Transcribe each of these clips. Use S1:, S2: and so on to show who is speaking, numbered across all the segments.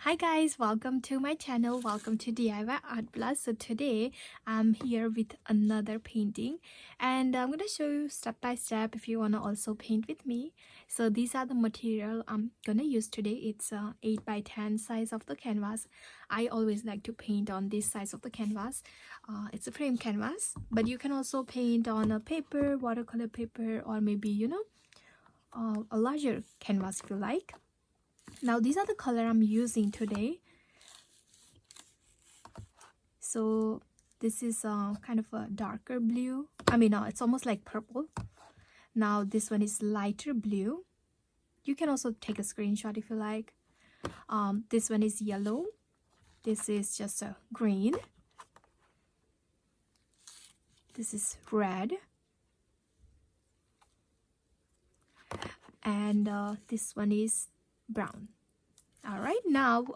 S1: Hi guys, welcome to my channel. Welcome to DIY Art Plus. So today I'm here with another painting and I'm going to show you step by step if you want to also paint with me. So these are the material I'm going to use today. It's 8 by 10 size of the canvas. I always like to paint on this size of the canvas. It's a frame canvas, but you can also paint on a paper, watercolor paper, or maybe a larger canvas if you like. Now these are the color I'm using today. So this is kind of a darker blue. It's almost like purple. Now this one is lighter blue. You can also take a screenshot if you like. This one is yellow. This is just a green. This is red. And this one is brown. All right, now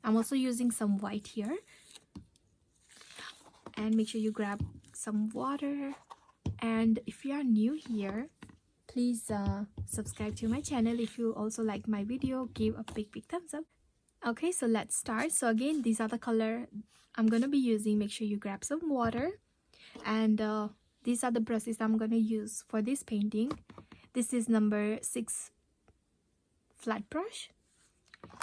S1: I'm also using some white here, and make sure you grab some water. And if you are new here, please subscribe to my channel. If you also like my video, give a big thumbs up. Okay, so let's start. So again, these are the color I'm gonna be using. Make sure you grab some water, and these are the brushes I'm gonna use for this painting. This is number 6 flat brush,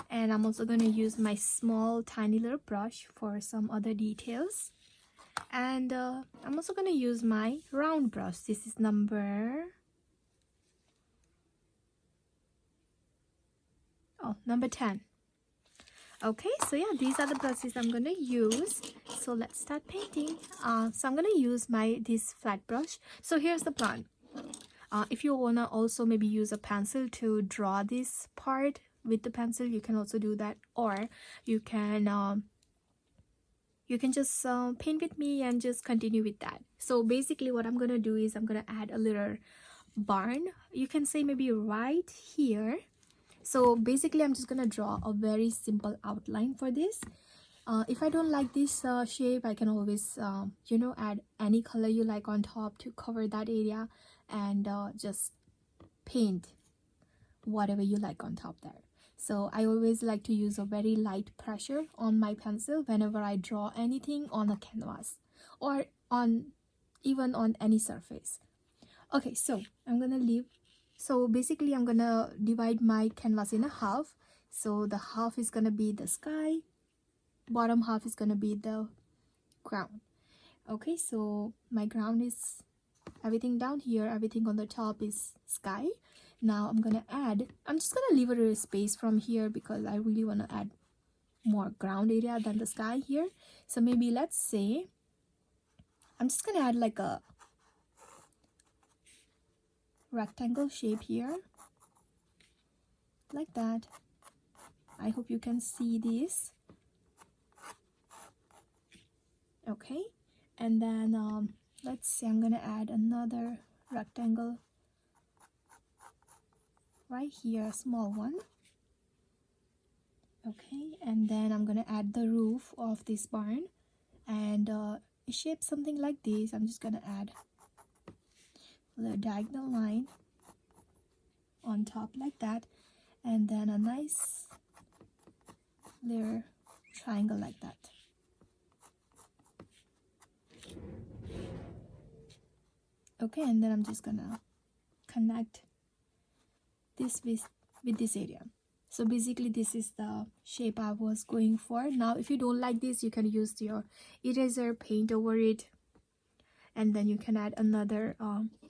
S1: and I'm also going to use my small tiny little brush for some other details. And I'm also going to use my round brush. This is number 10. Okay, so yeah, these are the brushes I'm going to use. So let's start painting. So I'm going to use this flat brush. So here's the plan. If you want to also maybe use a pencil to draw this part with the pencil, you can also do that, or you can just paint with me and just continue with that. So basically what I'm gonna do is I'm gonna add a little barn, you can say maybe right here. So basically I'm just gonna draw a very simple outline for this. If I don't like this shape, I can always add any color you like on top to cover that area, and just paint whatever you like on top there. So I always like to use a very light pressure on my pencil whenever I draw anything on a canvas, or even on any surface. Okay, so basically I'm gonna divide my canvas in a half. So the half is gonna be the sky, bottom half is gonna be the ground. Okay, so my ground is everything down here, everything on the top is sky. Now I'm just gonna leave a little space from here because I really want to add more ground area than the sky here. So maybe let's say I'm just gonna add like a rectangle shape here, like that. I hope you can see this. Okay, and then let's say I'm gonna add another rectangle right here, a small one. Okay, and then I'm gonna add the roof of this barn, and shape something like this. I'm just gonna add a little diagonal line on top like that, and then a nice little triangle like that. Okay, and then I'm just gonna connect this with this area. So basically this is the shape I was going for. Now if you don't like this, you can use your eraser, paint over it, and then you can add another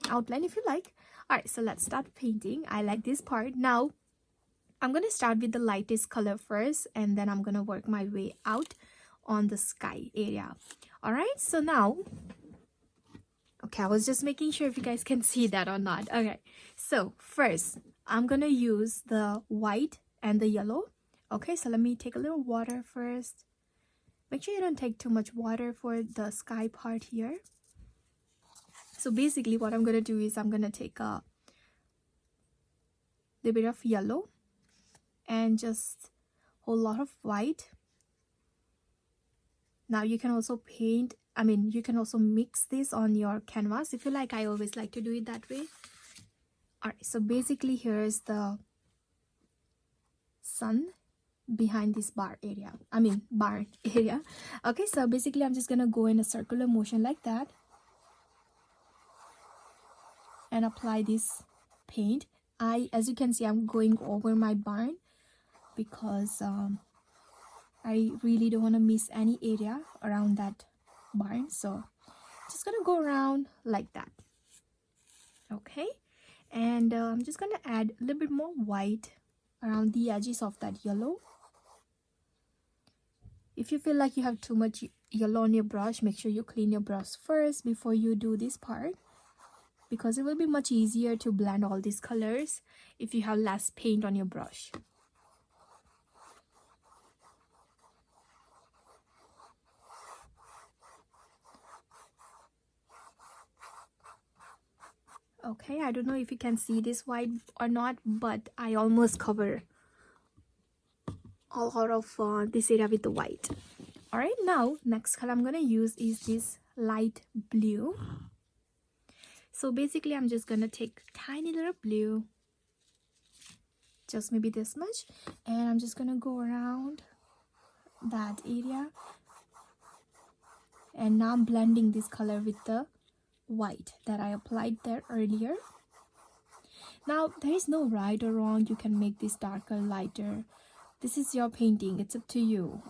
S1: outline if you like. All right, so let's start painting. I like this part. Now I'm gonna start with the lightest color first, and then I'm gonna work my way out on the sky area. All right, so now, okay, I was just making sure if you guys can see that or not. Okay, so first I'm gonna use the white and the yellow. Okay, so let me take a little water first. Make sure you don't take too much water for the sky part here. So basically what I'm gonna do is I'm gonna take a little bit of yellow and just a whole lot of white. Now you can also paint, you can also mix this on your canvas if you like. I always like to do it that way. All right, so basically here's the sun behind this barn area. Okay, so basically I'm just gonna go in a circular motion like that and apply this paint. As you can see, I'm going over my barn because I really don't want to miss any area around that barn, so just gonna go around like that. Okay, and I'm just gonna add a little bit more white around the edges of that yellow. If you feel like you have too much yellow on your brush, make sure you clean your brush first before you do this part, because it will be much easier to blend all these colors if you have less paint on your brush. Okay, I don't know if you can see this white or not, but I almost cover all out of this area with the white. All right, now next color I'm gonna use is this light blue. So basically I'm just gonna take tiny little blue, just maybe this much, and I'm just gonna go around that area, and now I'm blending this color with the white that I applied there earlier. Now there is no right or wrong. You can make this darker, lighter. This is your painting, it's up to you.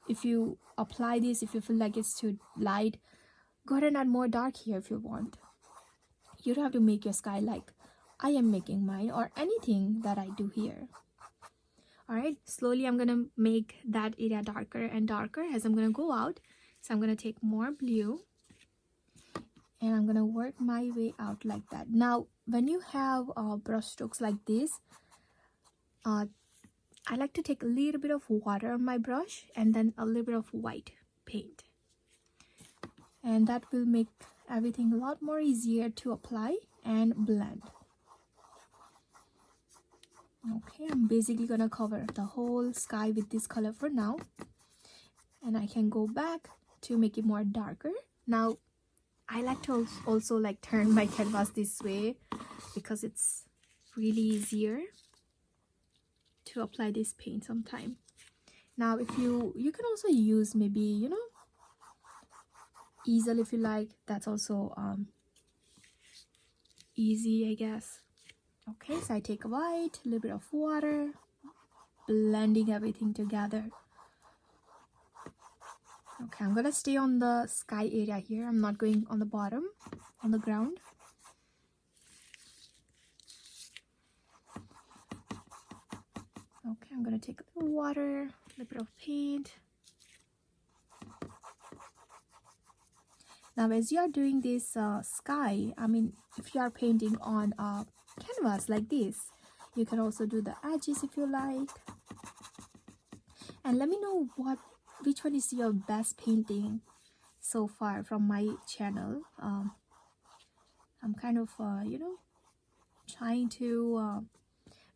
S1: If you apply this, if you feel like it's too light, go ahead and add more dark here if you want. You don't have to make your sky like I am making mine or anything that I do here. Alright, slowly I'm gonna make that area darker and darker as I'm gonna go out. So I'm gonna take more blue and I'm gonna work my way out like that. Now when you have brush strokes like this, I like to take a little bit of water on my brush and then a little bit of white paint, and that will make everything a lot more easier to apply and blend. Okay, I'm basically gonna cover the whole sky with this color for now, and I can go back to make it more darker. Now I like to also like turn my canvas this way because it's really easier to apply this paint sometime. Now if you can also use maybe, you know, easel if you like. That's also easy, I guess. Okay, so I take a white, a little bit of water, blending everything together. Okay, I'm gonna stay on the sky area here. I'm not going on the bottom, on the ground. Okay, I'm gonna take a little water, a little bit of paint. Now as you are doing this sky, I mean, if you are painting on a canvas like this, you can also do the edges if you like. And let me know which one is your best painting so far from my channel. I'm kind of you know, trying to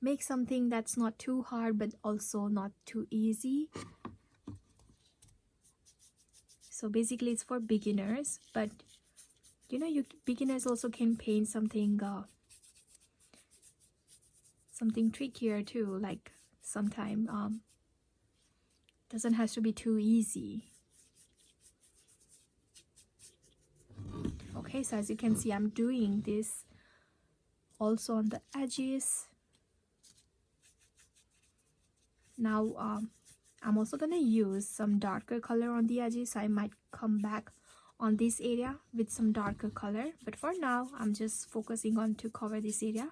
S1: make something that's not too hard but also not too easy. So basically it's for beginners, but you know, beginners also can paint something something trickier too, like sometime doesn't have to be too easy. Okay, so as you can see, I'm doing this also on the edges. Now I'm also gonna use some darker color on the edges, so I might come back on this area with some darker color, but for now I'm just focusing on to cover this area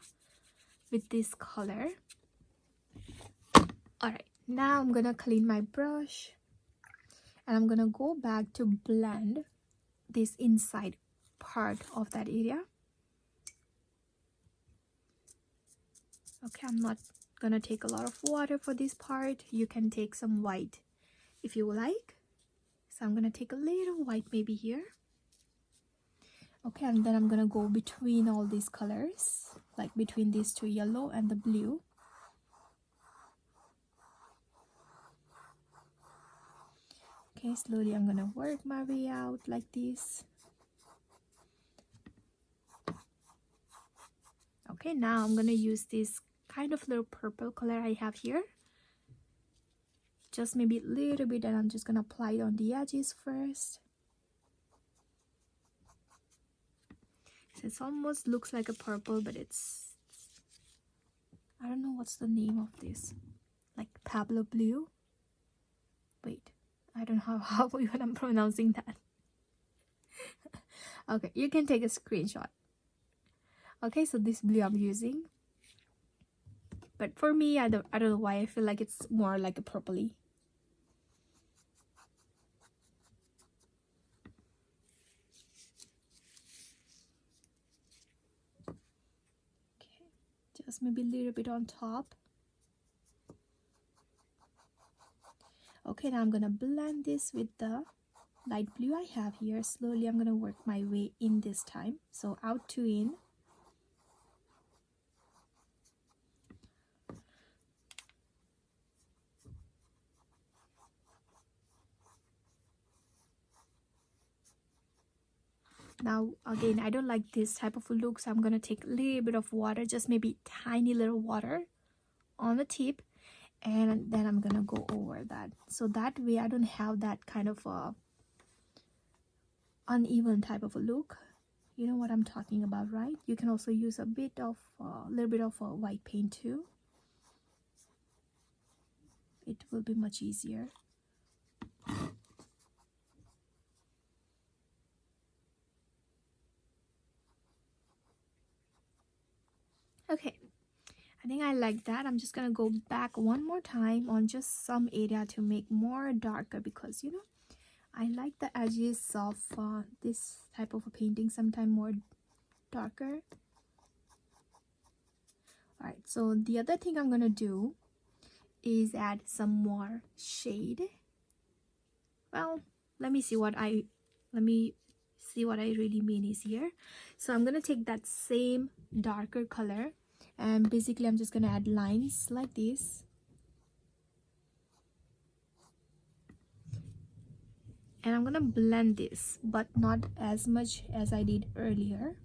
S1: with this color. Alright, now I'm gonna clean my brush and I'm gonna go back to blend this inside part of that area. Okay, I'm not gonna take a lot of water for this part. You can take some white if you like. So I'm gonna take a little white maybe here. Okay, and then I'm gonna go between all these colors, like between these two, yellow and the blue. Okay, slowly I'm gonna work my way out like this. Okay, now I'm gonna use this kind of little purple color I have here. just maybe a little bit, and I'm just gonna apply it on the edges first. So it almost looks like a purple, but it's, I don't know what's the name of this, like Pablo blue. Wait, I don't know how even I'm pronouncing that. Okay, you can take a screenshot. Okay, so this blue I'm using, but for me, I don't know why I feel like it's more like a purpley. Okay, just maybe a little bit on top. Okay, now I'm gonna blend this with the light blue I have here. Slowly I'm gonna work my way in this time, so out to in. Now again, I don't like this type of a look, so I'm gonna take a little bit of water, just maybe tiny little water on the tip, and then I'm gonna go over that, so that way I don't have that kind of a uneven type of a look. You know what I'm talking about, right? You can also use a bit of little bit of white paint too. It will be much easier. Okay, I think I like that. I'm just gonna go back one more time on just some area to make more darker, because you know, I like the edges of this type of a painting sometimes more darker. Alright, so the other thing I'm gonna do is add some more shade. Well, let me see what I really mean is here. So I'm gonna take that same darker color, and basically I'm just gonna add lines like this, and I'm gonna blend this, but not as much as I did earlier.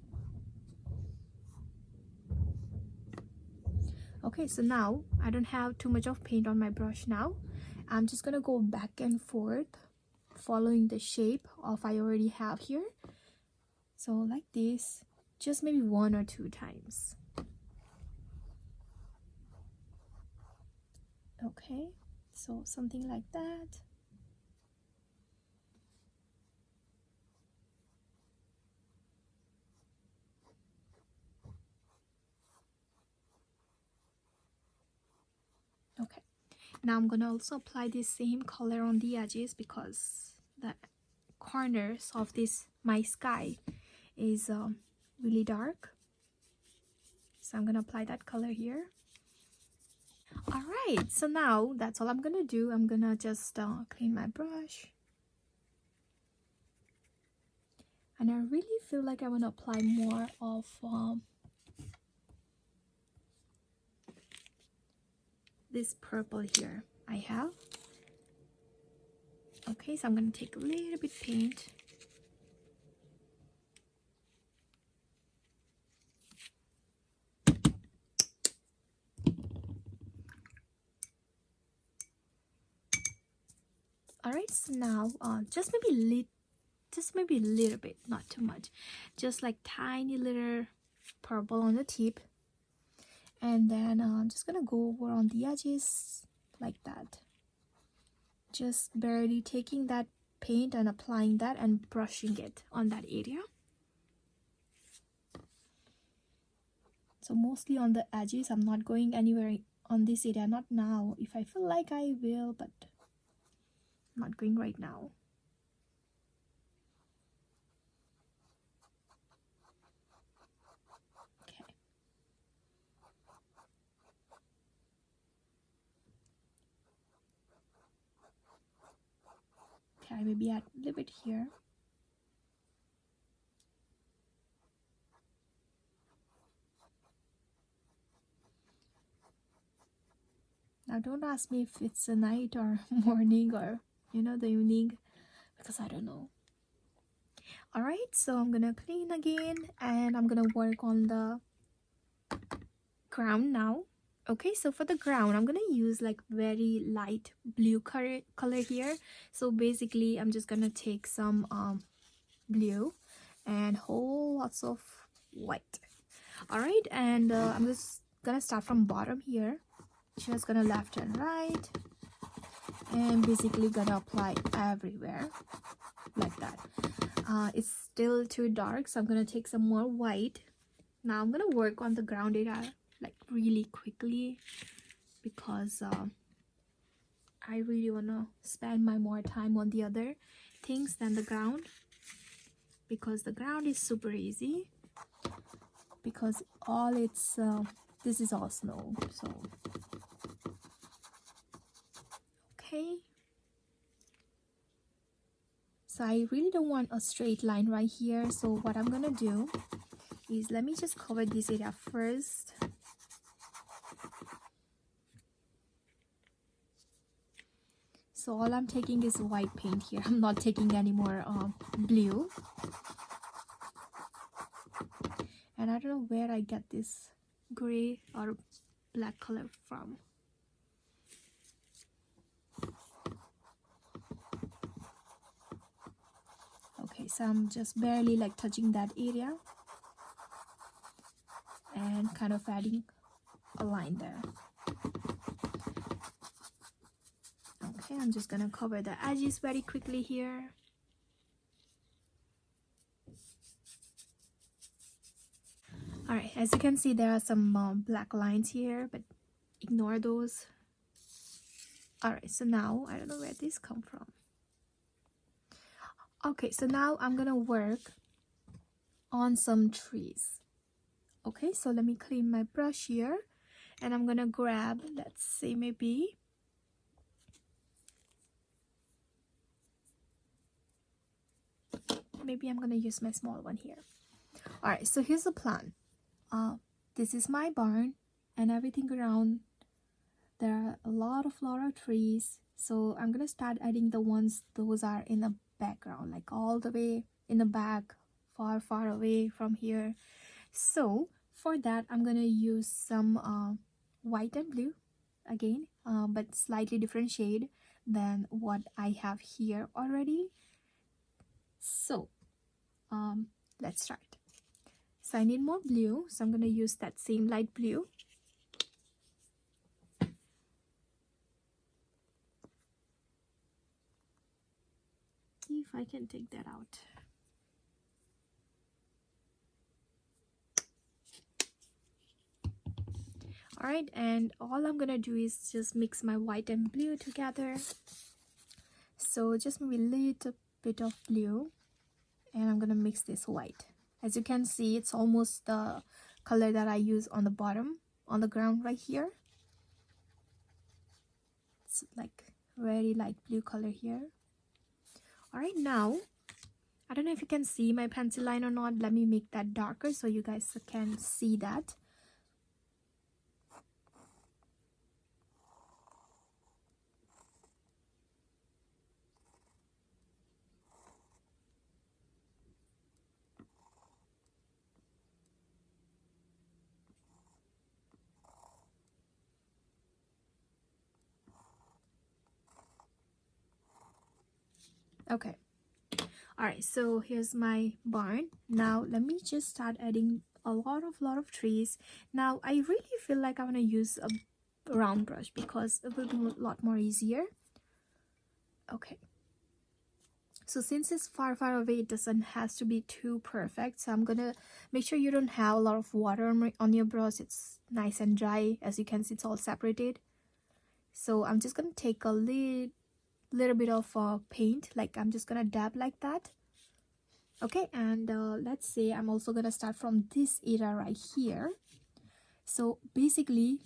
S1: Okay, so now I don't have too much of paint on my brush. Now I'm just gonna go back and forth following the shape of I already have here, so like this, just maybe 1 or 2 times. Okay, so something like that. Okay, now I'm gonna also apply the same color on the edges, because the corners of this my sky is really dark, so I'm gonna apply that color here. All right, so now that's all I'm gonna do. I'm gonna just clean my brush, and I really feel like I want to apply more of this purple here I have. Okay, so I'm gonna take a little bit paint. All right, so now just maybe a little bit, not too much, just like tiny little purple on the tip, and then I'm just gonna go over on the edges like that, just barely taking that paint and applying that and brushing it on that area. So mostly on the edges. I'm not going anywhere on this area, not now. If I feel like I will, but I'm not going right now. Okay. Okay, maybe add a little bit here. Now don't ask me if it's a night or morning or, you know, the evening, because I don't know. Alright, so I'm gonna clean again, and I'm gonna work on the ground now. Okay, so for the ground, I'm gonna use like very light blue color here. So basically, I'm just gonna take some blue and whole lots of white. All right, and I'm just gonna start from bottom here, just gonna left and right, and basically gonna apply everywhere like that. It's still too dark, so I'm gonna take some more white. Now I'm gonna work on the ground area like really quickly because I really wanna spend my more time on the other things than the ground, because the ground is super easy because all it's this is all snow. So okay, so I really don't want a straight line right here, so what I'm gonna do is let me just cover this area first. So all I'm taking is white paint here. I'm not taking any more blue. And I don't know where I get this gray or black color from. Okay, so I'm just barely like touching that area and kind of adding a line there. Okay, I'm just gonna cover the edges very quickly here. Alright, as you can see, there are some black lines here, but ignore those. Alright, so now I don't know where this come from. Okay, so now I'm gonna work on some trees. Okay, so let me clean my brush here, and I'm gonna grab, let's say maybe I'm gonna use my small one here. All right, so here's the plan. This is my barn, and everything around there are a lot of trees. So I'm gonna start adding the ones those are in the background, like all the way in the back, far away from here. So for that, I'm gonna use some white and blue again, but slightly different shade than what I have here already. So let's start. So I need more blue, so I'm gonna use that same light blue. See if I can take that out. All right, and all I'm gonna do is just mix my white and blue together. So just maybe a little bit of blue, and I'm gonna mix this white. As you can see, it's almost the color that I use on the bottom, on the ground right here. It's like very light blue color here. All right, now I don't know if you can see my pencil line or not. Let me make that darker so you guys can see that. Okay, all right, so here's my barn. Now let me just start adding a lot of trees. Now I really feel like I want to use a round brush because it will be a lot more easier. Okay, so since it's far away, it doesn't has to be too perfect, so I'm gonna make sure you don't have a lot of water on your brush. It's nice and dry. As you can see, it's all separated. So I'm just gonna take a little bit of paint, like I'm just gonna dab like that. Okay, and let's say I'm also gonna start from this area right here. So basically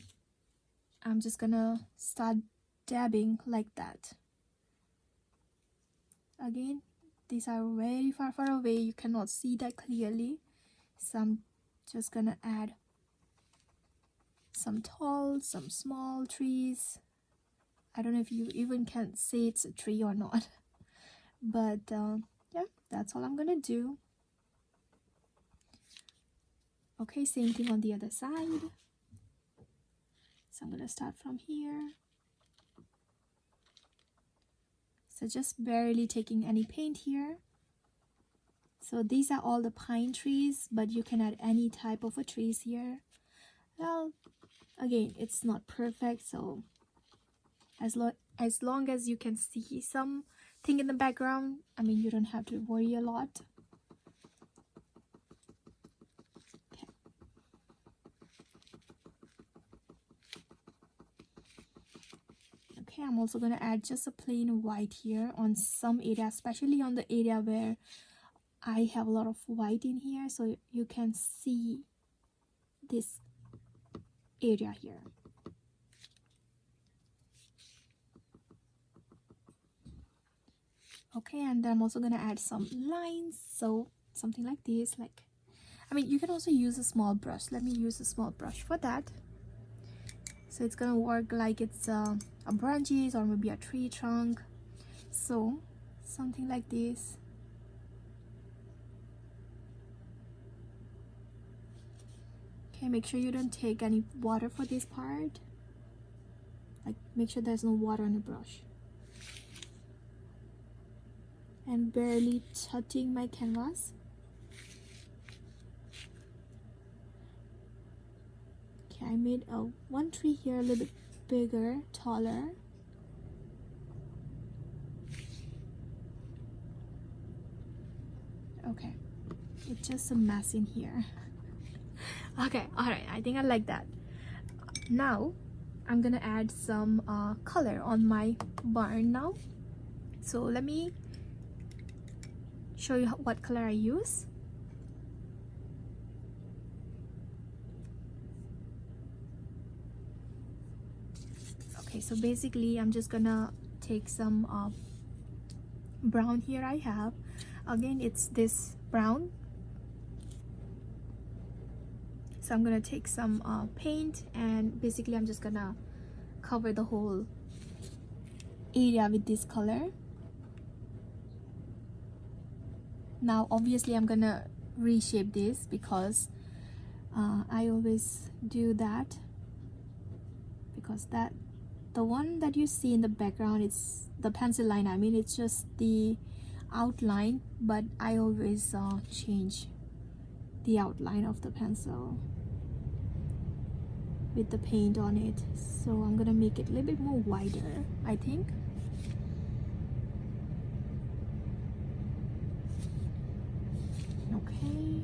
S1: I'm just gonna start dabbing like that. Again, these are very far away, you cannot see that clearly, so I'm just gonna add some tall, some small trees. I don't know if you even can say it's a tree or not, but yeah, that's all I'm gonna do. Okay, same thing on the other side. So I'm gonna start from here. So just barely taking any paint here. So these are all the pine trees, but you can add any type of a trees here. Well, again, it's not perfect, so as long as you can see something in the background, I mean, you don't have to worry a lot. Okay, I'm also going to add just a plain white here on some area, especially on the area where I have a lot of white in here, so you can see this area here. Okay, and then I'm also going to add some lines, so something like this. Like, I mean, you can also use a small brush. Let me use a small brush for that. So it's gonna work like it's a branches or maybe a tree trunk. So something like this. Okay, make sure you don't take any water for this part. Like, make sure there's no water on the brush. And barely touching my canvas. I made one tree here a little bit bigger, taller. Okay, it's just a mess in here. Okay, alright, I think I like that. Now, I'm gonna add some color on my barn now. So let me show you what color I use. Okay, so basically I'm just gonna take some brown here I have. Again, it's this brown. So I'm gonna take some paint, and basically I'm just gonna cover the whole area with this color. Now obviously I'm gonna reshape this because I always do that, because the one that you see in the background, it's the pencil line. I mean, it's just the outline, but I always change the outline of the pencil with the paint on it. So I'm gonna make it a little bit more wider, I think. Okay.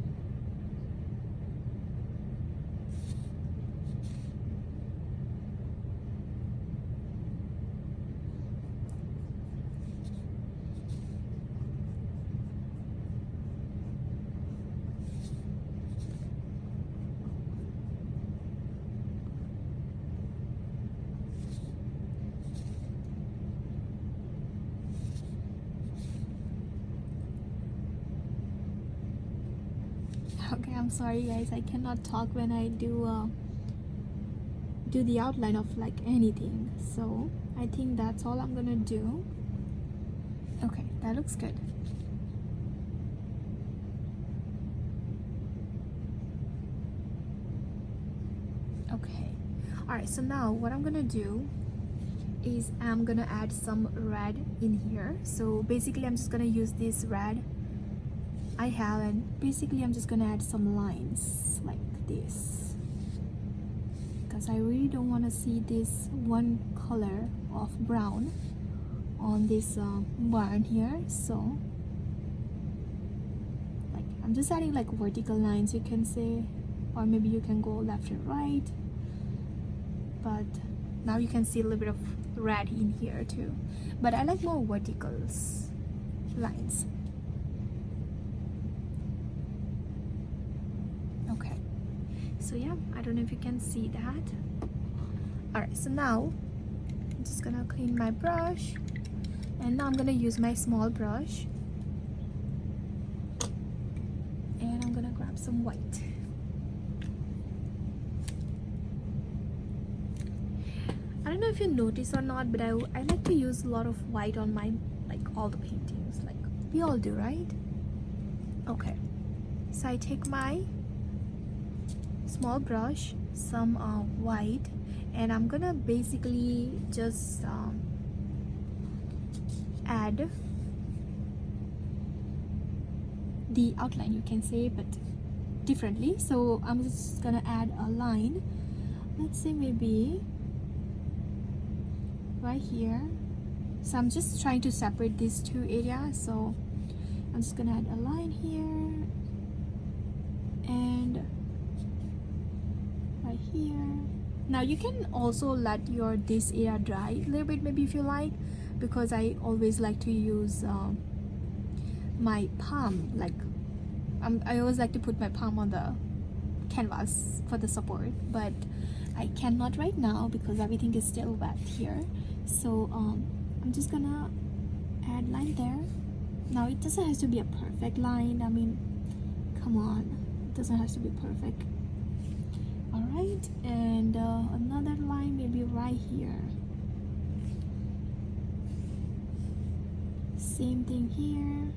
S1: Okay, I'm sorry guys, I cannot talk when I do the outline of like anything. So I think that's all I'm gonna do. Okay, that looks good. Okay, alright, so now what I'm gonna do is I'm gonna add some red in here. So basically I'm just gonna use this red I have, and basically I'm just gonna add some lines like this, because I really don't want to see this one color of brown on this barn here. So like I'm just adding like vertical lines, you can say, or maybe you can go left and right, but now you can see a little bit of red in here too, but I like more verticals lines. Okay, so yeah, I don't know if you can see that. Alright, so now I'm just gonna clean my brush, and now I'm gonna use my small brush, and I'm gonna grab some white. I don't know if you notice or not, but I like to use a lot of white on my, like, all the paintings, like we all do, right? Okay, so I take my small brush, some white, and I'm gonna basically just add the outline, you can say, but differently. So I'm just gonna add a line, let's say maybe right here. So I'm just trying to separate these two areas, so I'm just gonna add a line here and right here. Now you can also let your this area dry a little bit, maybe, if you like, because I always like to use my palm, like I always like to put my palm on the canvas for the support, but I cannot right now because everything is still wet here. So I'm just gonna add line there. Now it doesn't have to be a perfect line, I mean, come on, it doesn't have to be perfect. Alright, and another line maybe right here. Same thing here.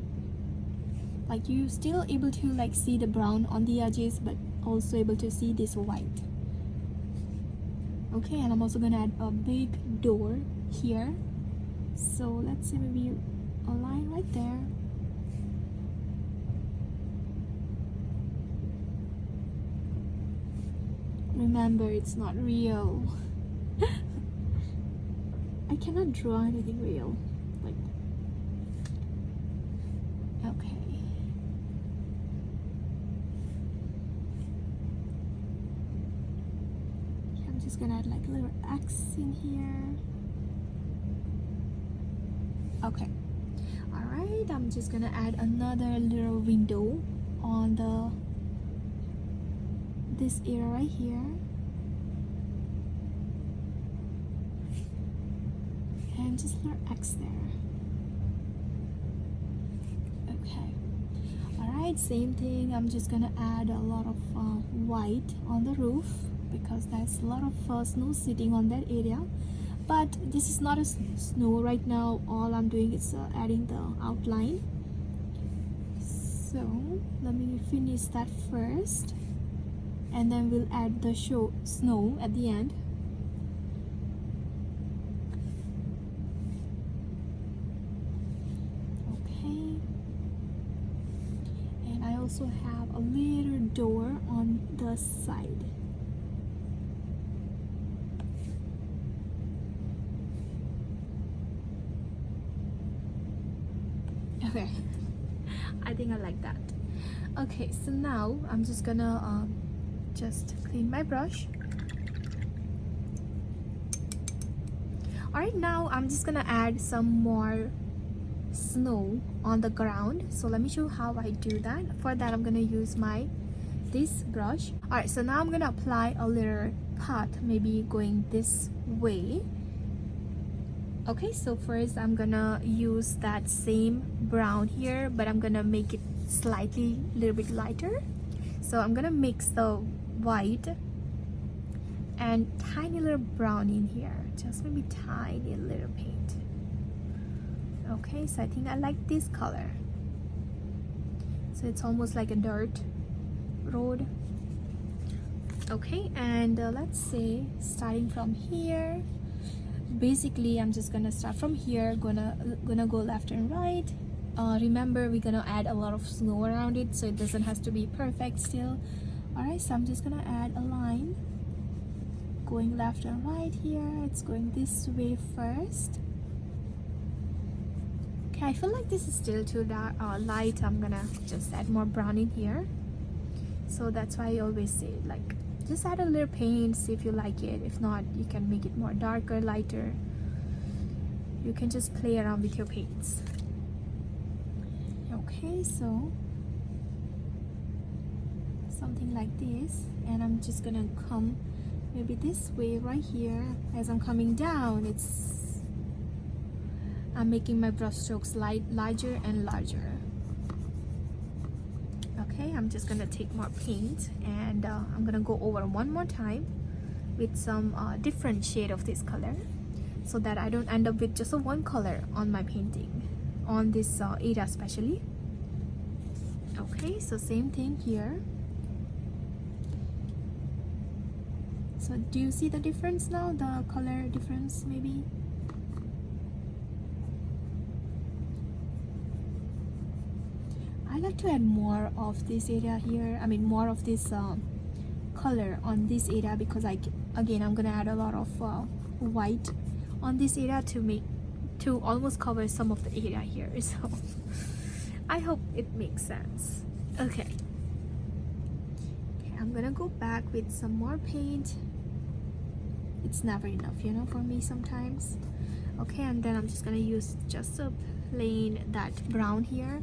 S1: Like, you still able to like see the brown on the edges, but also able to see this white. Okay, and I'm also gonna add a big door here. So let's say maybe a line right there. Remember, it's not real. I cannot draw anything real. Like, okay. I'm just gonna add like a little X in here. Okay. Alright, I'm just gonna add another little window on this area right here. And just a little X there. Okay. Alright, same thing. I'm just gonna add a lot of white on the roof because there's a lot of snow sitting on that area. But this is not a snow right now. All I'm doing is adding the outline. So let me finish that first, and then we'll add the snow at the end. Okay. And I also have a little door on the side. Okay, I think I like that. Okay, so now I'm just gonna just clean my brush. Alright, now I'm just gonna add some more snow on the ground. So let me show you how I do that. For that, I'm gonna use this brush. Alright, so now I'm gonna apply a little path, maybe going this way. Okay, so first I'm gonna use that same brown here, but I'm gonna make it slightly a little bit lighter. So I'm gonna mix the white and tiny little brown in here, just maybe tiny little paint. Okay, so I think I like this color. So it's almost like a dirt road. Okay, and let's say starting from here. Basically, I'm just gonna start from here, gonna go left and right. Remember, we're gonna add a lot of snow around it, so it doesn't have to be perfect still. Alright, so I'm just gonna add a line going left and right here. It's going this way first. Okay, I feel like this is still too dark, light. I'm gonna just add more brown in here. So that's why I always say, like, just add a little paint, see if you like it. If not, you can make it more darker, lighter. You can just play around with your paints. Okay, so something like this, and I'm just gonna come maybe this way right here. As I'm coming down, I'm making my brush strokes larger and larger. Okay, I'm just gonna take more paint, and I'm gonna go over one more time with some different shade of this color, so that I don't end up with just a one color on my painting, on this area especially. Okay, so same thing here. So do you see the difference now, the color difference maybe? I like to add more of this area here, I mean more of this color on this area, because again I'm gonna add a lot of white on this area to almost cover some of the area here. So I hope it makes sense. Okay, I'm gonna go back with some more paint. It's never enough, you know, for me sometimes. Okay, and then I'm just gonna use just a plain that brown here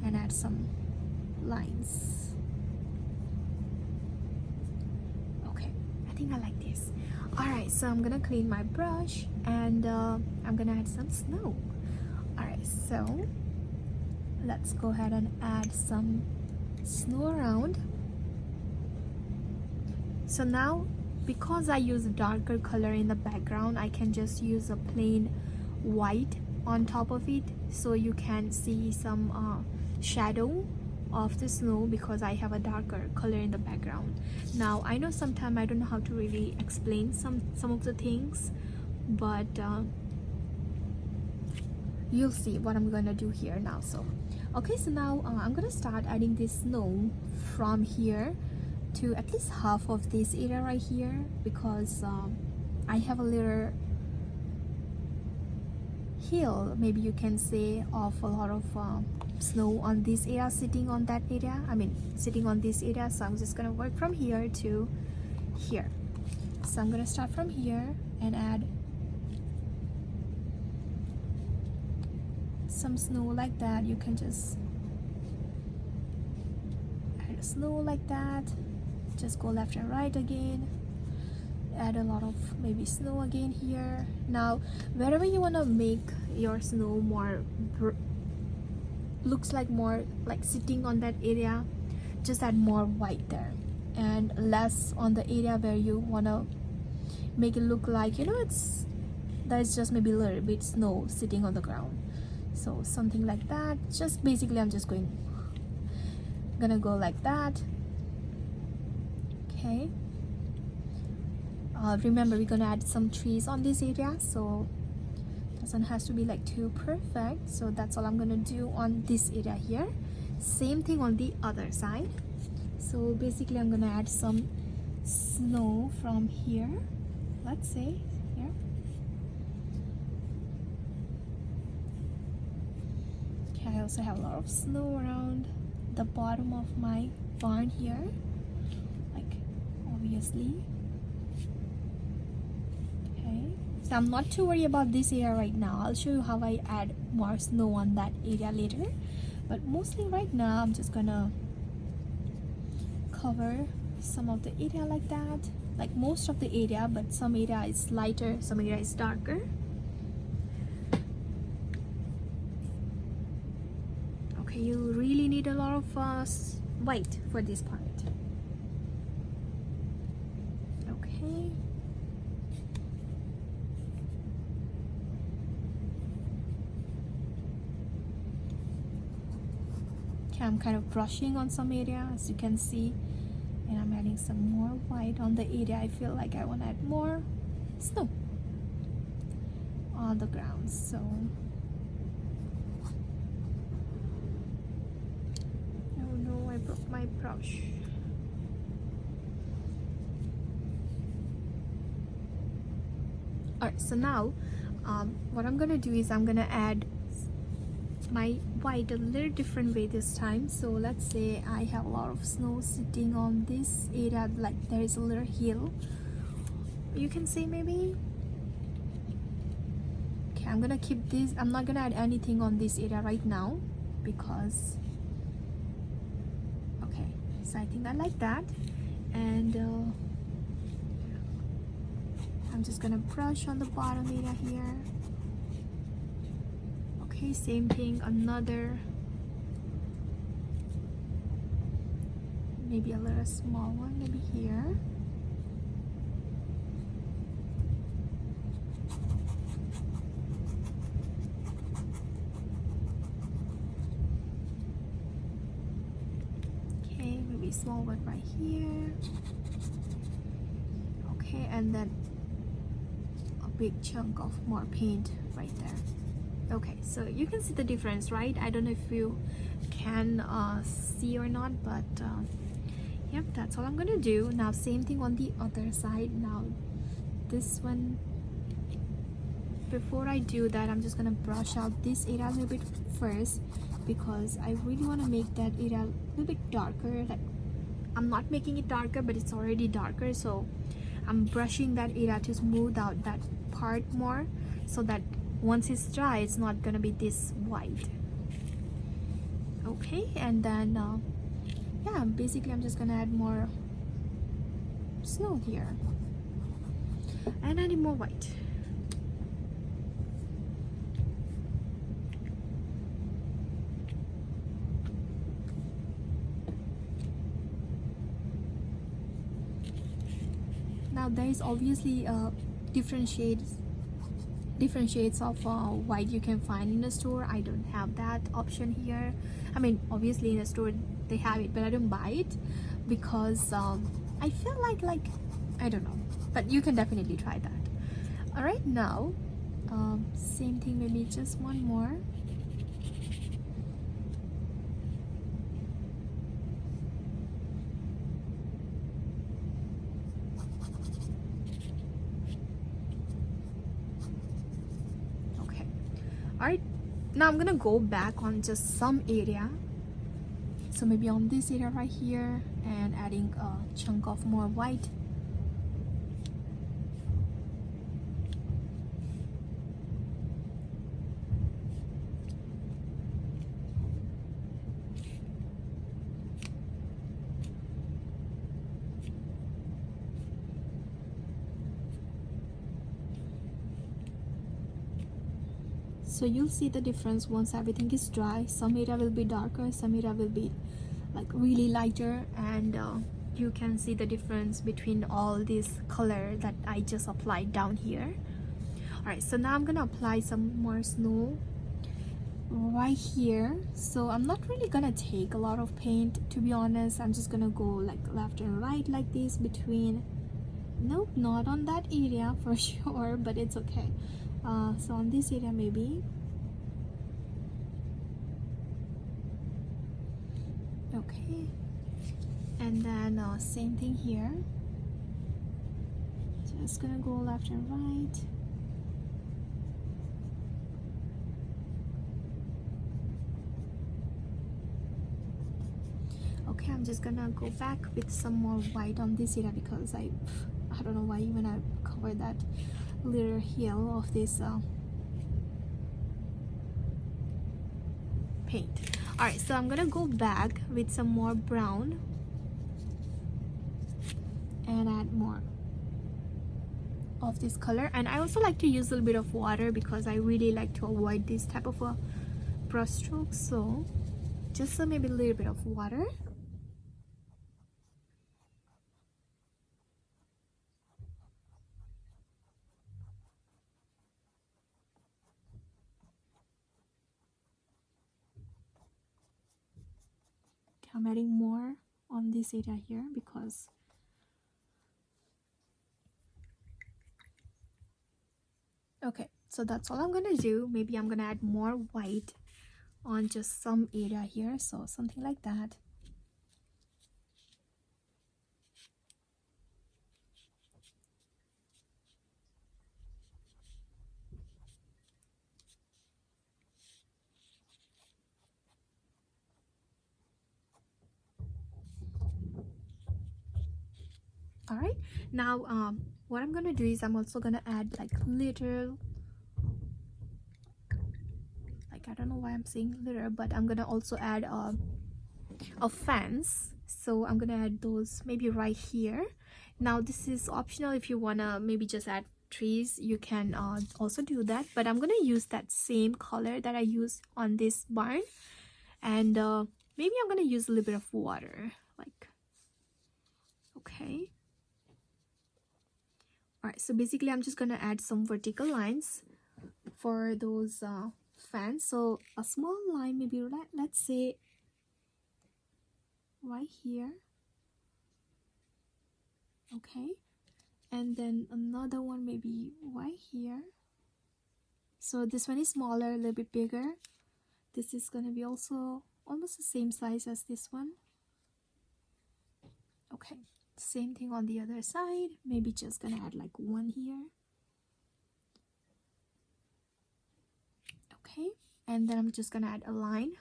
S1: and add some lines. Okay, I think I like this. Alright, so I'm gonna clean my brush and I'm gonna add some snow. Alright, so let's go ahead and add some snow around. So now, because I use a darker color in the background, I can just use a plain white on top of it, so you can see some shadow of the snow because I have a darker color in the background. Now I know sometimes I don't know how to really explain some of the things, but you'll see what I'm gonna do here now. So okay, so now I'm gonna start adding this snow from here to at least half of this area right here, because I have a little hill, maybe you can say, of a lot of snow on this area, sitting on that area, I mean sitting on this area. So I'm just gonna work from here to here. So I'm gonna start from here and add some snow like that. You can just add snow like that, just go left and right again, add a lot of maybe snow again here. Now wherever you want to make your snow more looks like more like sitting on that area, just add more white there and less on the area where you want to make it look like, you know, there's just maybe a little bit snow sitting on the ground. So something like that. Just basically I'm just gonna go like that. Okay, remember we're gonna add some trees on this area, so doesn't has to be like too perfect. So that's all I'm gonna do on this area here. Same thing on the other side. So basically I'm gonna add some snow from here, let's say here. Okay, I also have a lot of snow around the bottom of my barn here, like obviously. Okay, so I'm not too worried about this area right now. I'll show you how I add more snow on that area later, but mostly right now I'm just gonna cover some of the area like that, like most of the area, but some area is lighter, some area is darker. Okay, you really need a lot of white for this part. Okay, I'm kind of brushing on some area, as you can see, and I'm adding some more white on the area I feel like I want to add more snow on the ground. So oh no, I broke my brush. Alright, so now what I'm gonna do is I'm gonna add my white a little different way this time. So let's say I have a lot of snow sitting on this area, like there is a little hill, you can say maybe. Okay, I'm gonna keep this, I'm not gonna add anything on this area right now because okay, so I think I like that. And I'm just gonna brush on the bottom area here. Okay, same thing, another, maybe a little small one, maybe here. Okay, maybe small one right here. Okay, Okay, and then a big chunk of more paint right there. Okay, so you can see the difference, right? I don't know if you can see or not, but yep, that's all I'm gonna do. Now same thing on the other side. Now this one, before I do that, I'm just gonna brush out this area a little bit first, because I really want to make that area a little bit darker. Like, I'm not making it darker, but it's already darker, so I'm brushing that area to smooth out that part more, so that once it's dry, it's not gonna be this white. Okay, and then yeah, basically I'm just gonna add more snow here, and I need more white. Now there is obviously different shades of white you can find in the store. I don't have that option here. I mean, obviously in the store they have it, but I don't buy it because I feel like I don't know, but you can definitely try that. All right, now same thing, maybe just one more. Alright, now I'm gonna go back on just some area, so maybe on this area right here, and adding a chunk of more white. So you'll see the difference once everything is dry. Some area will be darker, some area will be like really lighter, and you can see the difference between all this color that I just applied down here. Alright, so now I'm gonna apply some more snow right here. So I'm not really gonna take a lot of paint, to be honest. I'm just gonna go like left and right like this between. Nope, not on that area for sure, but it's okay. So on this area maybe. Okay, and then same thing here. Just gonna go left and right. Okay, I'm just gonna go back with some more white on this area, because I don't know why even I covered that little hill of this paint. Alright, so I'm gonna go back with some more brown and add more of this color. And I also like to use a little bit of water, because I really like to avoid this type of a brush stroke. So just maybe a little bit of water. I'm adding more on this area here, because okay, so that's all I'm gonna do. Maybe I'm gonna add more white on just some area here, so something like that. All right, now what I'm gonna do is I'm also gonna add like little, like I don't know why I'm saying little, but I'm gonna also add a fence. So I'm gonna add those maybe right here. Now this is optional. If you wanna maybe just add trees, you can also do that, but I'm gonna use that same color that I used on this barn, and maybe I'm gonna use a little bit of water, like, okay. Alright, so basically I'm just gonna add some vertical lines for those fans. So a small line, maybe let's say right here. Okay, and then another one maybe right here. So this one is smaller, a little bit bigger. This is gonna be also almost the same size as this one. Okay, same thing on the other side. Maybe just gonna add like one here. Okay, and then I'm just gonna add a line.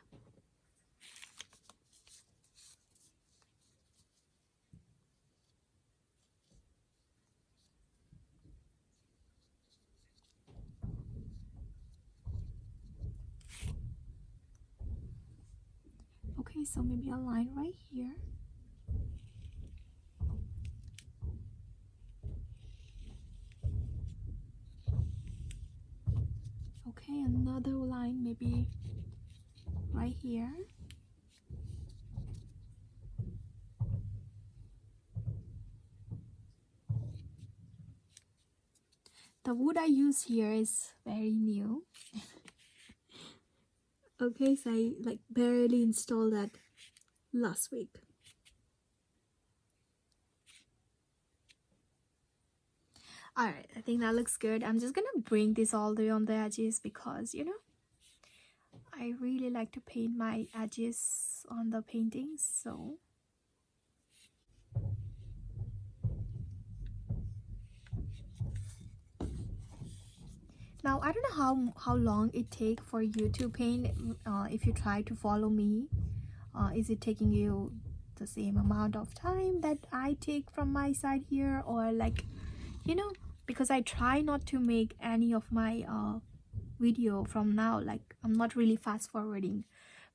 S1: Okay, so maybe a line right here. Okay, another line maybe right here. The wood I use here is very new. Okay, so I like barely installed that last week. Alright, I think that looks good. I'm just gonna bring this all the way on the edges because, you know, I really like to paint my edges on the paintings, so now I don't know how long it takes for you to paint. If you try to follow me, is it taking you the same amount of time that I take from my side here, or like, you know, because I try not to make any of my video from now, like I'm not really fast forwarding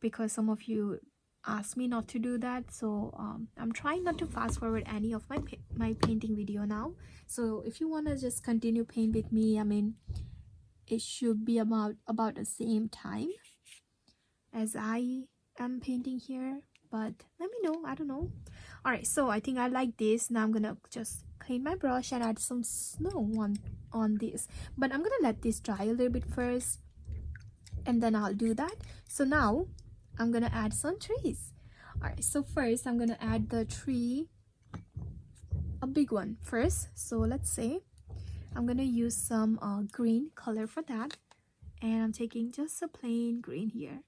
S1: because some of you asked me not to do that. So I'm trying not to fast forward any of my painting video now. So if you want to just continue paint with me, I mean, it should be about the same time as I am painting here, but let me know, I don't know. All right, so I think I like this. Now I'm gonna just clean my brush and add some snow on this, but I'm gonna let this dry a little bit first and then I'll do that. So now I'm gonna add some trees. All right, so first I'm gonna add the tree, a big one first. So let's say I'm gonna use some green color for that, and I'm taking just a plain green here.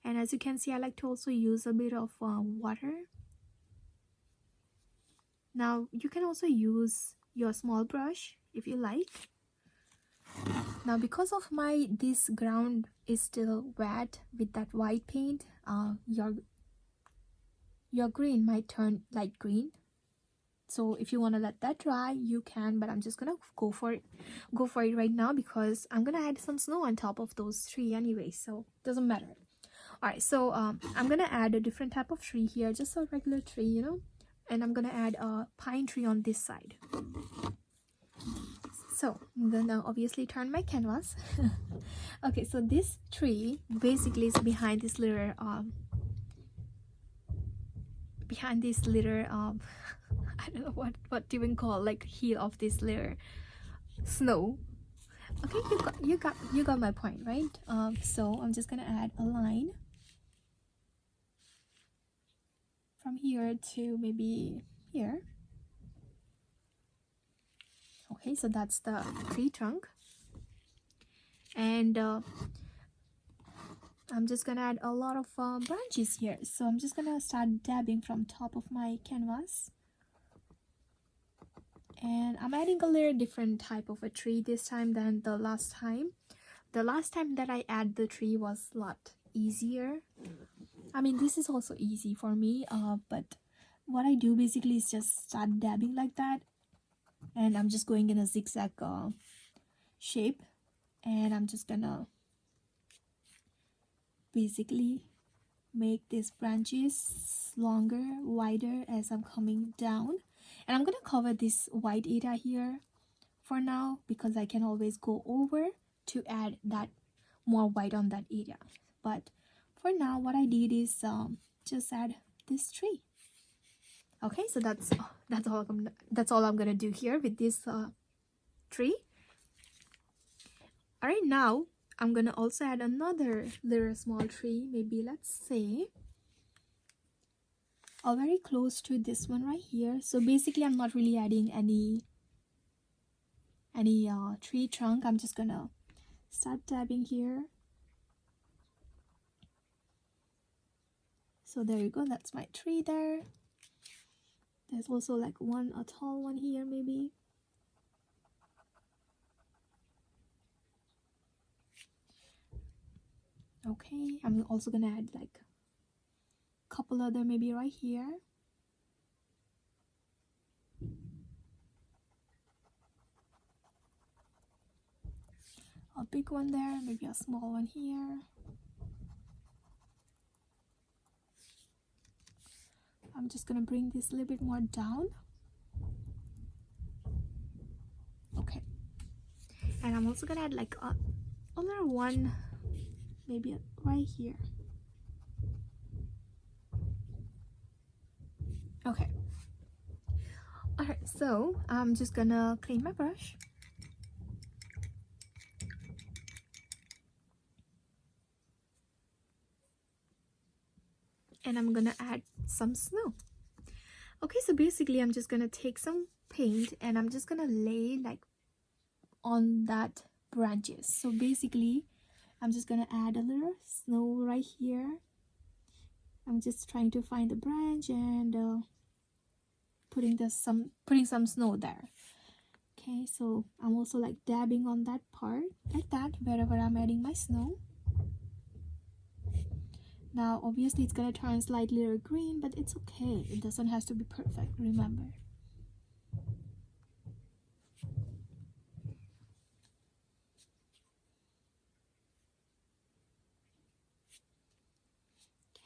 S1: And as you can see, I like to also use a bit of water. Now you can also use your small brush if you like. Now because of this ground is still wet with that white paint, your green might turn light green. So if you want to let that dry, you can, but I'm just gonna go for it right now because I'm gonna add some snow on top of those trees anyway, so doesn't matter. All right, so I'm gonna add a different type of tree here, just a regular tree, you know, and I'm gonna add a pine tree on this side. So I'm gonna obviously turn my canvas. Okay, so this tree basically is behind this little I don't know what to even call, like, heel of this layer snow. Okay, you got my point, right? So I'm just gonna add a line from here to maybe here. Okay, so that's the tree trunk, and I'm just gonna add a lot of branches here. So I'm just gonna start dabbing from top of my canvas. And I'm adding a little different type of a tree this time than the last time. The last time that I add the tree was a lot easier. I mean, this is also easy for me, but what I do basically is just start dabbing like that, and I'm just going in a zigzag shape, and I'm just gonna basically make these branches longer, wider as I'm coming down. And I'm gonna cover this white area here for now because I can always go over to add that more white on that area. But for now, what I did is just add this tree. Okay, so that's all I'm gonna do here with this tree. All right, now I'm gonna also add another little small tree, maybe let's say very close to this one right here. So basically I'm not really adding any any tree trunk, I'm just gonna start dabbing here. So there you go, that's my tree there. There's also like a tall one here maybe. Okay, I'm also gonna add like a couple other maybe right here. A big one there, maybe a small one here. I'm just gonna bring this a little bit more down. Okay, and I'm also gonna add like another one maybe right here. Okay, all right, so I'm just gonna clean my brush. And I'm gonna add some snow. Okay, so basically I'm just gonna take some paint and I'm just gonna lay like on that branches. So basically I'm just gonna add a little snow right here. I'm just trying to find the branch and putting some snow there. Okay, so I'm also like dabbing on that part like that wherever I'm adding my snow. Now obviously it's gonna turn slightly green, but it's okay, it doesn't have to be perfect, remember.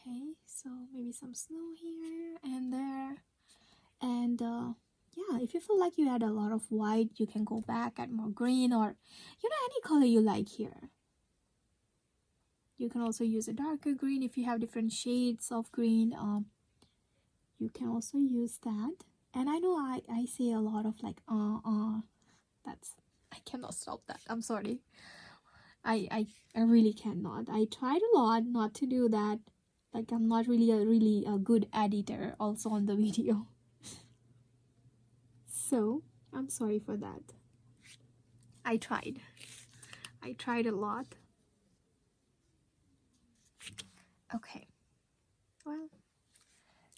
S1: Okay, so maybe some snow here and there. And yeah, if you feel like you add a lot of white, you can go back, add more green, or any color you like here. You can also use a darker green if you have different shades of green. You can also use that. And I know I say a lot of like that's, I cannot stop that, I'm sorry. I really cannot. I tried a lot not to do that. Like I'm not really a good editor also on the video. So I'm sorry for that. I tried a lot. Okay, well,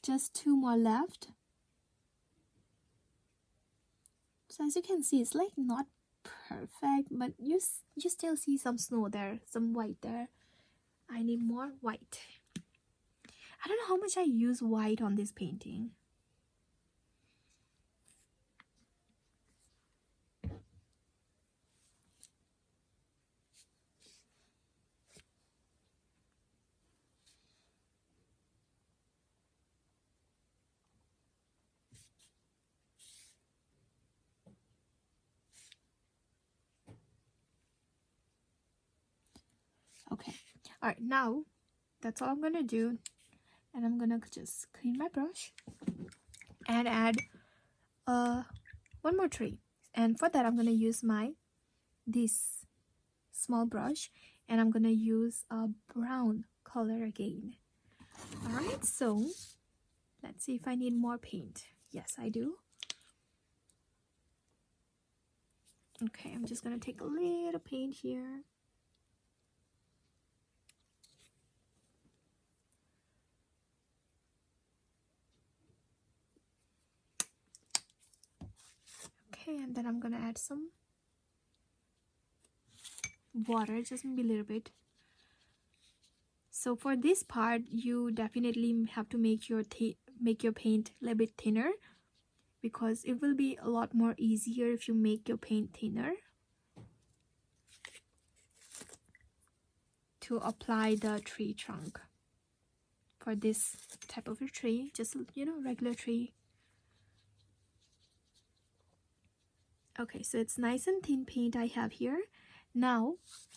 S1: just 2 more left. So as you can see, it's like not perfect, but you still see some snow there, some white there. I need more white. I don't know how much I use white on this painting. Okay, all right, now that's all I'm gonna do, and I'm gonna just clean my brush and add one more tree. And for that I'm gonna use this small brush, and I'm gonna use a brown color again. All right, so let's see if I need more paint. Yes, I do. Okay, I'm just gonna take a little paint here. Okay, and then I'm gonna add some water, just maybe a little bit. So for this part, you definitely have to make your paint a little bit thinner, because it will be a lot more easier if you make your paint thinner to apply the tree trunk. For this type of a tree, just regular tree. Okay, so it's nice and thin paint I have here. Now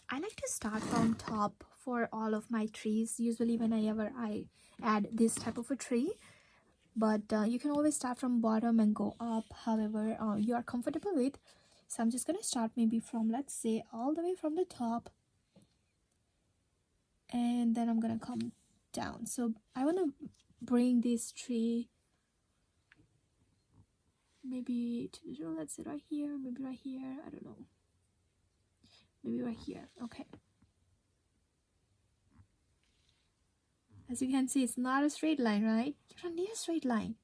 S1: I like to start from top for all of my trees, usually whenever I add this type of a tree, but you can always start from bottom and go up, however you are comfortable with. So I'm just gonna start maybe from, let's say, all the way from the top, and then I'm gonna come down. So I want to bring this tree maybe, let's say right here, maybe right here, I don't know, maybe right here. Okay, as you can see, it's not a straight line, right? You don't need a straight line.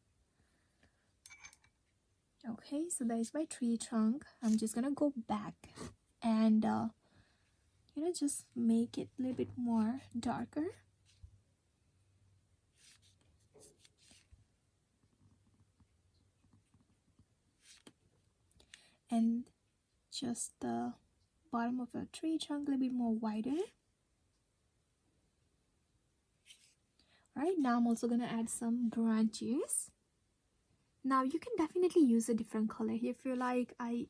S1: Okay, so that is my tree trunk. I'm just gonna go back and just make it a little bit more darker. And just the bottom of the tree trunk a little bit more wider. Alright, now I'm also gonna add some branches. Now you can definitely use a different color here if you like. I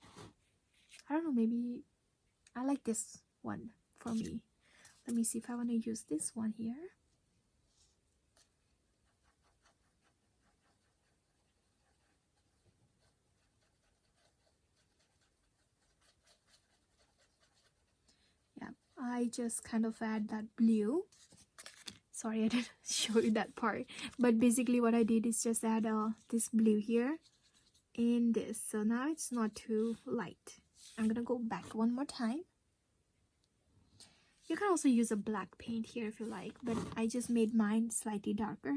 S1: don't know, maybe I like this one for me. Let me see if I want to use this one here. Yeah, I just kind of add that blue. Sorry, I didn't show you that part, but basically what I did is just add this blue here in this, so now it's not too light. I'm gonna go back one more time. You can also use a black paint here if you like, but I just made mine slightly darker.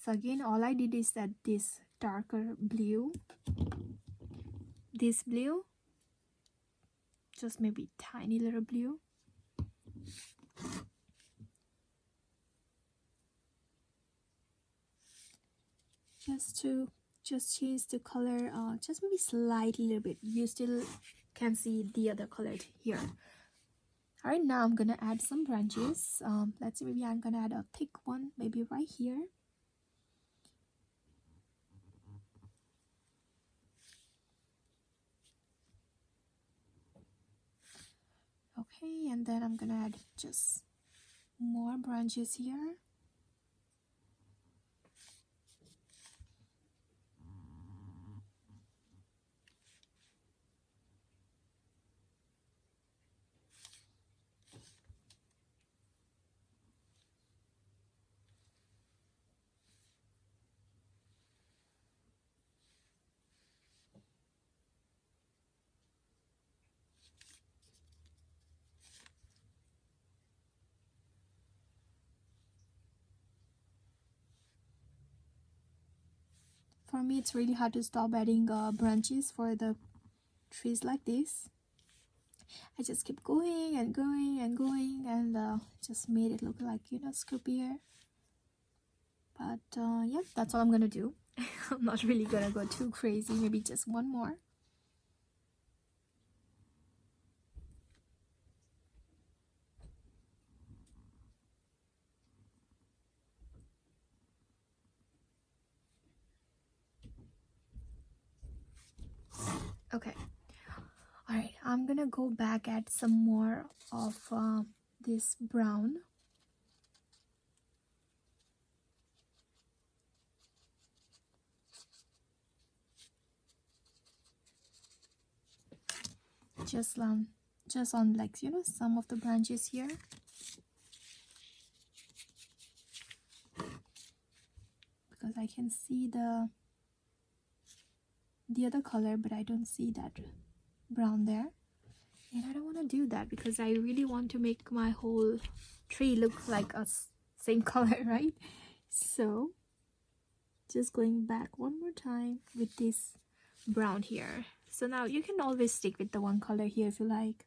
S1: So again, all I did is add this darker blue, this blue, just maybe tiny little blue, just change the color, just maybe slightly little bit. You still can see the other color here. All right, now I'm gonna add some branches. Let's see, maybe I'm gonna add a thick one, maybe right here. Okay, and then I'm gonna add just more branches here. For me, it's really hard to stop adding branches for the trees like this. I just keep going and going and going, and just made it look like, scoopier. But yeah, that's all I'm gonna do. I'm not really gonna go too crazy. Maybe just one more. Okay. All right, I'm gonna go back at some more of this brown. Just on, like, some of the branches here. Because I can see the other color, but I don't see that brown there. And I don't want to do that because I really want to make my whole tree look like a same color, right? So just going back one more time with this brown here. So now you can always stick with the one color here if you like.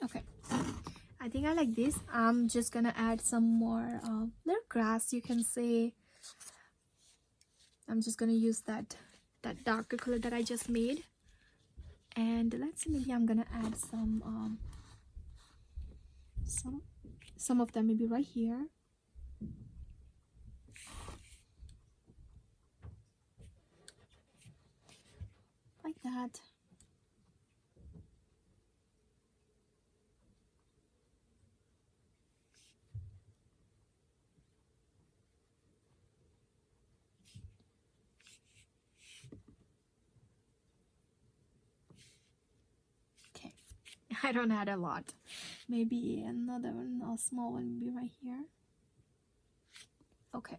S1: Okay, I think I like this. I'm just gonna add some more little grass, you can say. I'm just gonna use that darker color that I just made. And let's see, maybe I'm gonna add some of them maybe right here. Like that. I don't add a lot. Maybe another one, a small one, maybe right here. Okay.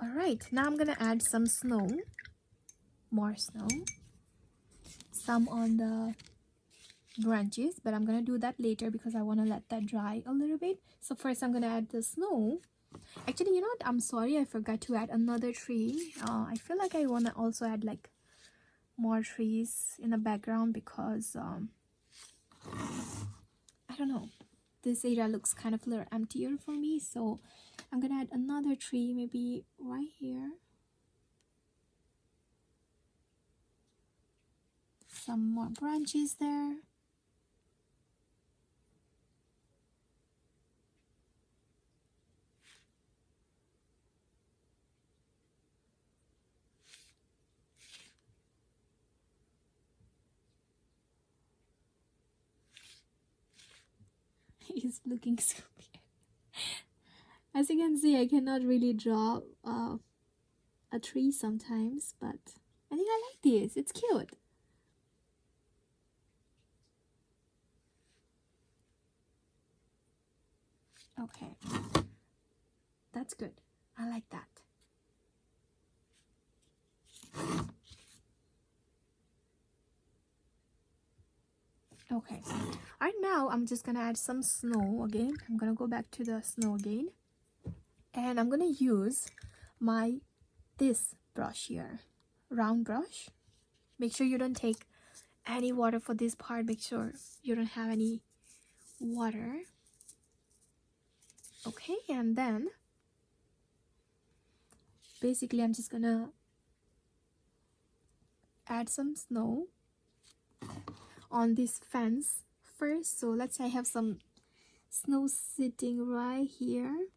S1: All right. Now I'm gonna add some snow. More snow. Some on the branches, but I'm gonna do that later because I want to let that dry a little bit. So first I'm gonna add the snow. Actually, you know what, I'm sorry, I forgot to add another tree. I feel like I want to also add like more trees in the background because I don't know, this area looks kind of a little emptier for me, so I'm gonna add another tree maybe right here. Some more branches there. He's looking so weird. As you can see, I cannot really draw a tree sometimes, but I think I like this. It's cute. Okay, that's good. I like that. Okay, right now I'm just gonna add some snow again. I'm gonna go back to the snow again, and I'm gonna use this brush here, round brush. Make sure you don't take any water for this part. Make sure you don't have any water. Okay, and then basically I'm just gonna add some snow on this fence first. So let's say I have some snow sitting right here.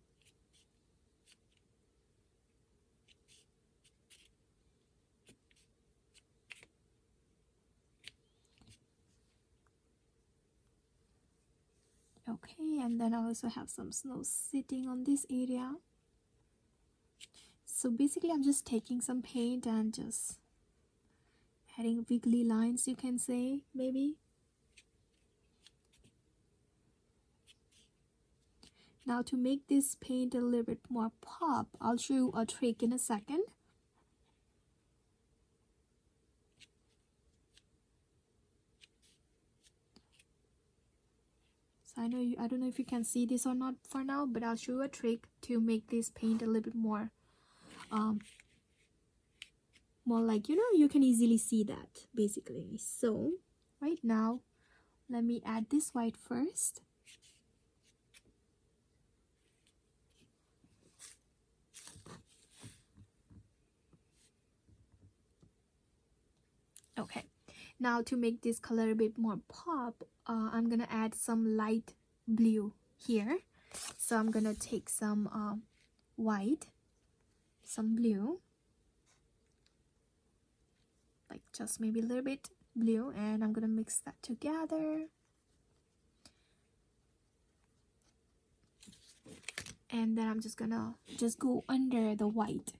S1: Okay, and then I also have some snow sitting on this area. So basically I'm just taking some paint and just adding wiggly lines, you can say, maybe. Now to make this paint a little bit more pop, I'll show you a trick in a second. So I don't know if you can see this or not for now, but I'll show you a trick to make this paint a little bit more like, you know, you can easily see that basically. So right now let me add this white first. Okay, now to make this color a bit more pop, I'm gonna add some light blue here. So I'm gonna take some white, some blue, like just maybe a little bit blue, and I'm gonna mix that together. And then I'm just gonna go under the white,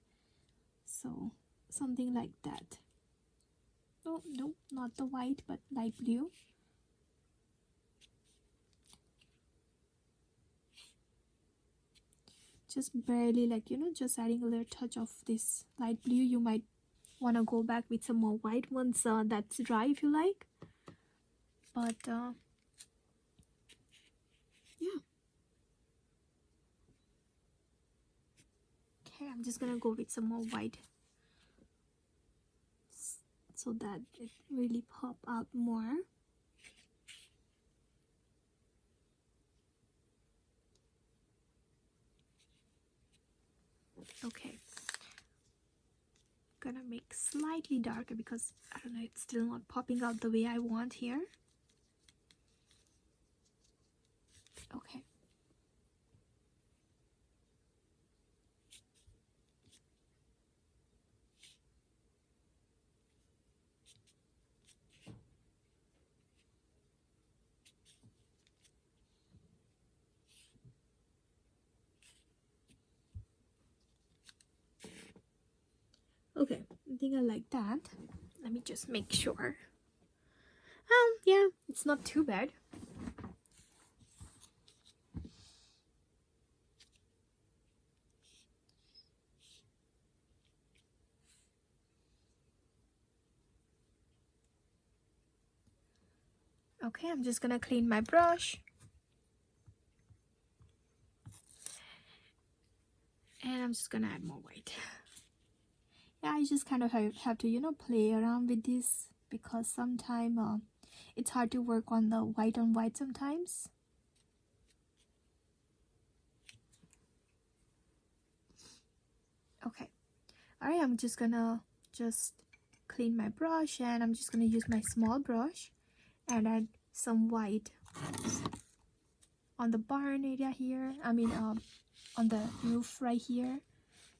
S1: so something like that. Oh no, not the white, but light blue. Just barely, like, you know, just adding a little touch of this light blue. You might want to go back with some more white once that's dry if you like, but yeah. Okay, I'm just gonna go with some more white so that it really pop out more. Okay, gonna make slightly darker because I don't know, it's still not popping out the way I want here. Okay. Okay, I think I like that. Let me just make sure. Yeah, it's not too bad. Okay, I'm just gonna clean my brush. And I'm just gonna add more white. Yeah, I just kind of have to, you know, play around with this because sometimes it's hard to work on the white on white sometimes. Okay, all right, I'm just gonna clean my brush, and I'm just gonna use my small brush and add some white on the barn area here. I mean, on the roof right here.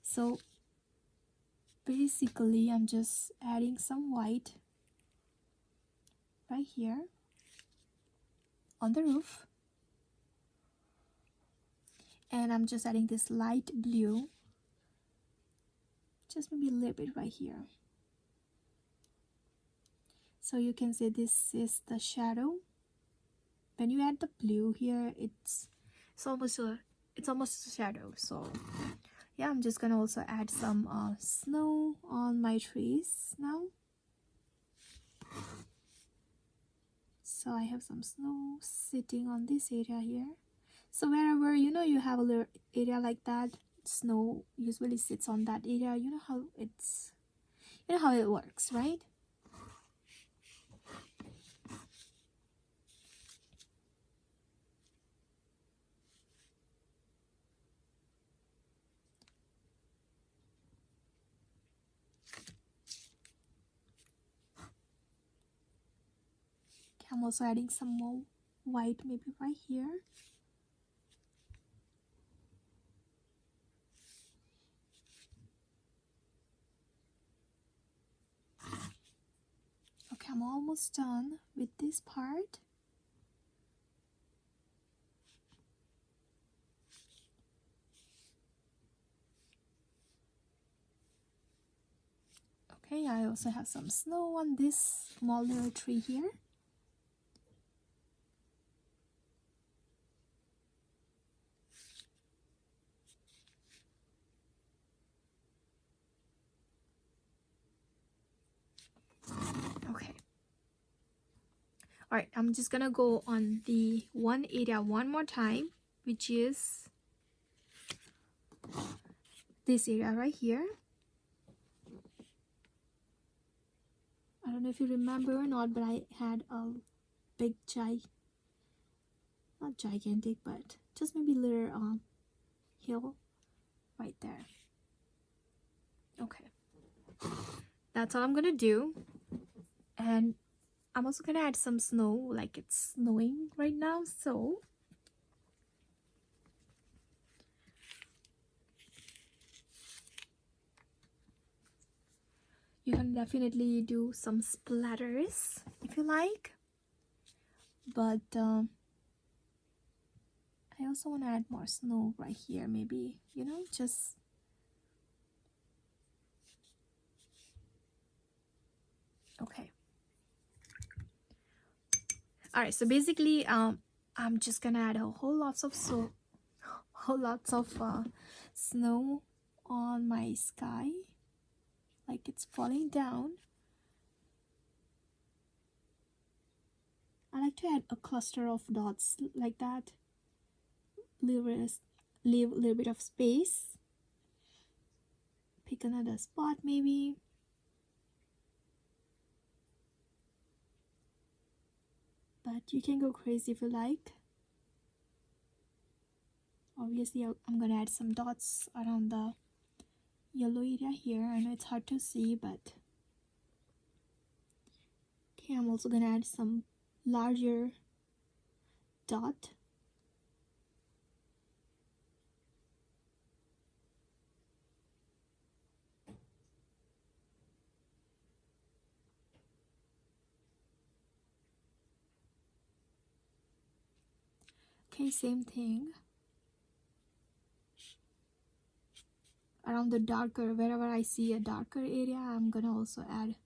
S1: So basically, I'm just adding some white right here on the roof, and I'm just adding this light blue, just maybe a little bit right here. So you can say this is the shadow. When you add the blue here, it's almost a shadow. So yeah, I'm just gonna also add some snow on my trees now. So I have some snow sitting on this area here. So wherever, you know, you have a little area like that, snow usually sits on that area. You know how it works, right? Okay, I'm also adding some more white maybe right here. Okay, I'm almost done with this part. Okay, I also have some snow on this small little tree here. Okay. Alright, I'm just gonna go on the one area one more time, which is this area right here. I don't know if you remember or not, but I had a big not gigantic, but just maybe little hill right there. Okay, that's all I'm gonna do. And I'm also gonna add some snow, like it's snowing right now, so you can definitely do some splatters if you like, but I also want to add more snow right here, maybe, you know, just okay. All right, so basically I'm just gonna add a whole lots of snow on my sky, like it's falling down. I like to add a cluster of dots like that, leave a little bit of space, pick another spot maybe. But you can go crazy if you like. Obviously I'm gonna add some dots around the yellow area here. I know it's hard to see, but okay, I'm also gonna add some larger dot. Okay, same thing around the darker, wherever I see a darker area, I'm gonna also add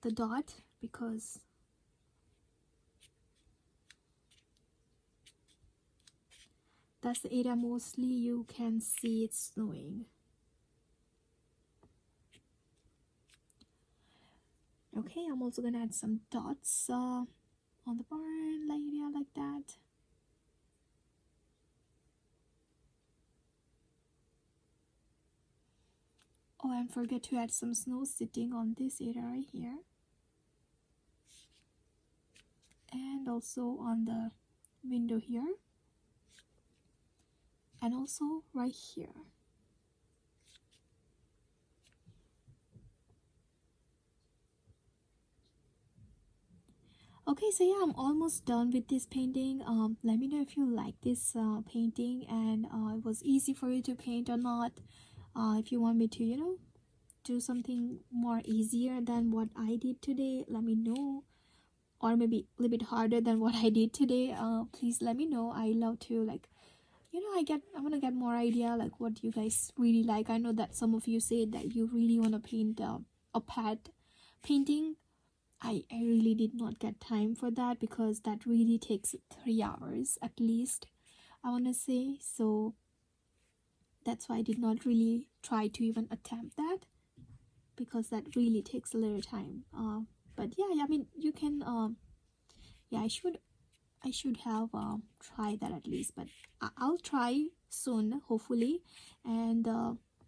S1: the dot, because that's the area mostly you can see it's snowing. Okay, I'm also gonna add some dots on the barn area like that. Oh, and forget to add some snow sitting on this area right here, and also on the window here, and also right here. Okay, so yeah, I'm almost done with this painting. Let me know if you like this painting, and it was easy for you to paint or not. If you want me to, you know, do something more easier than what I did today, let me know. Or maybe a little bit harder than what I did today, please let me know. I love to, like, you know, I want to get more idea like what you guys really like. I know that some of you said that you really want to paint a pet painting. I really did not get time for that because that really takes 3 hours at least, I want to say. So that's why I did not really try to even attempt that, because that really takes a little time. But yeah, I mean, you can yeah, I should have tried that at least, but I'll try soon, hopefully. And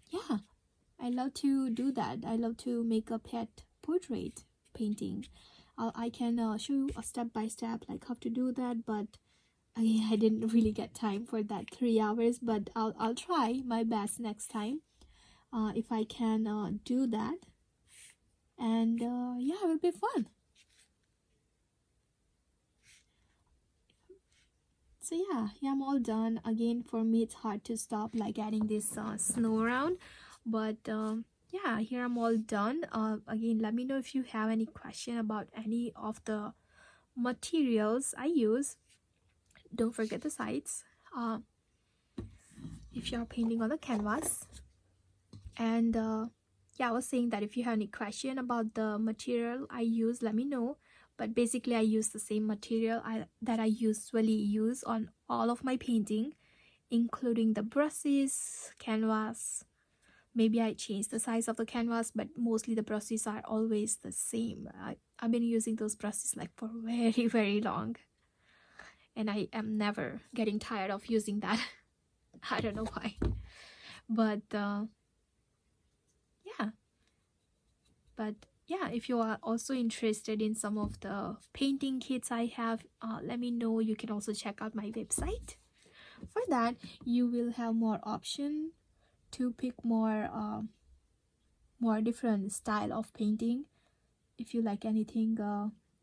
S1: yeah, I love to do that. I love to make a pet portrait painting. I can show you a step by step like how to do that, but I didn't really get time for that 3 hours. But I'll try my best next time if I can do that. And yeah, it will be fun. So yeah, I'm all done. Again, for me it's hard to stop like adding this snow around, but yeah, here I'm all done. Again, let me know if you have any question about any of the materials I use. Don't forget the sides if you're painting on the canvas. And yeah, I was saying that if you have any question about the material I use, let me know. But basically I use the same material that I usually use on all of my painting, including the brushes, canvas. Maybe I change the size of the canvas, but mostly the brushes are always the same. I've been using those brushes like for very, very long, and I am never getting tired of using that. I don't know why, but yeah. But yeah, if you are also interested in some of the painting kits I have, let me know. You can also check out my website. For that, you will have more option to pick more different style of painting. If you like anything,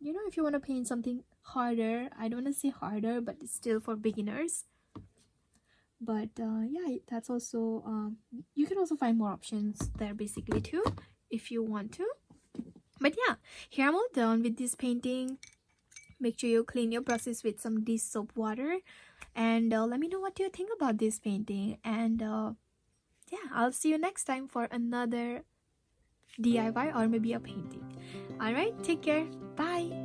S1: you know, if you want to paint something harder, I don't want to say harder, but it's still for beginners. But yeah, that's also you can also find more options there basically too, if you want to. But yeah, here I'm all done with this painting. Make sure you clean your brushes with some dish soap water, and let me know what you think about this painting. And yeah, I'll see you next time for another DIY or maybe a painting. All right, take care. Bye.